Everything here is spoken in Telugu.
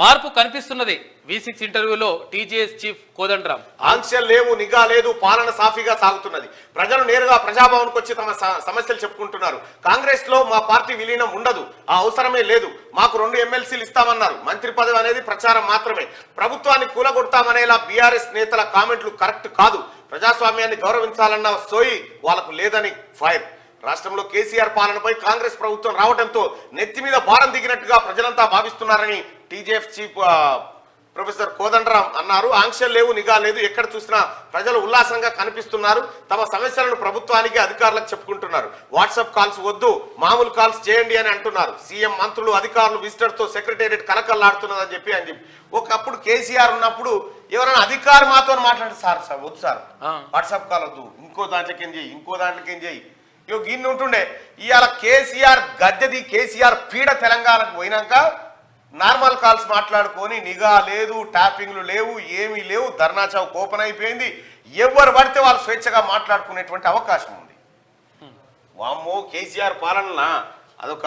మార్పు కనిపిస్తున్నది. V6 ఇంటర్వ్యూలో టీజేఎస్ చీఫ్ కోదండరాం. ఆంక్షలు లేవు, నిఘా లేదు, పాలన సాఫీగా సాగుతున్నది. ప్రజలు నేరుగా ప్రజాభవన్కి వచ్చి తమ సమస్యలు చెప్పుకుంటున్నారు. కాంగ్రెస్ లో మా పార్టీ విలీనం ఉండదు, ఆ అవసరమే లేదు. మాకు 2 ఎమ్మెల్సీలు ఇస్తామన్నారు. మంత్రి పదవి అనేది ప్రచారం మాత్రమే. ప్రభుత్వాన్ని కూలగొడతామనేలా బీఆర్ఎస్ నేతల కామెంట్లు కరెక్ట్ కాదు. ప్రజాస్వామ్యాన్ని గౌరవించాలన్న సోయి వాళ్ళకు లేదని ఫైర్. రాష్ట్రంలో కేసీఆర్ పాలనపై కాంగ్రెస్ ప్రభుత్వం రావడంతో నెత్తి మీద భారం దిగినట్టుగా ప్రజలంతా భావిస్తున్నారని టీజేఎఫ్ చీఫ్ ప్రొఫెసర్ కోదండరాం అన్నారు. ఆంక్షలు లేవు, నిఘా లేదు, ఎక్కడ చూసినా ప్రజలు ఉల్లాసంగా కనిపిస్తున్నారు. తమ సమస్యలను ప్రభుత్వానికి అధికారులకు చెప్పుకుంటున్నారు. వాట్సాప్ కాల్స్ వద్దు, మామూలు కాల్స్ చేయండి అని అంటున్నారు. సీఎం, మంత్రులు, అధికారులు విజిటర్ తో సెక్రటేరియట్ కలకల్లాడుతున్నదని చెప్పి అని చెప్పి ఒకప్పుడు కేసీఆర్ ఉన్నప్పుడు ఎవరైనా అధికారి మాతో మాట్లాడి సార్ వద్దు సార్ వాట్సాప్ కాల్ వద్దు, ఇంకో దాంట్లోకి ఏం చేయి, ఇంకో దాంట్లోకి ఏం చేయి, గిన్నె ఉంటుండే. ఇవాళ కేసీఆర్ గద్దెది, కేసీఆర్ పీడ తెలంగాణకు పోయినాక నార్మల్ కాల్స్ మాట్లాడుకొని నిఘా లేదు, ట్యాపింగ్లు లేవు, ఏమీ లేవు. ధర్నా చౌక్ ఓపెన్ అయిపోయింది. ఎవరు పడితే వాళ్ళు స్వేచ్ఛగా మాట్లాడుకునేటువంటి అవకాశం ఉంది. వామ్మో కేసీఆర్ పాలన అదొక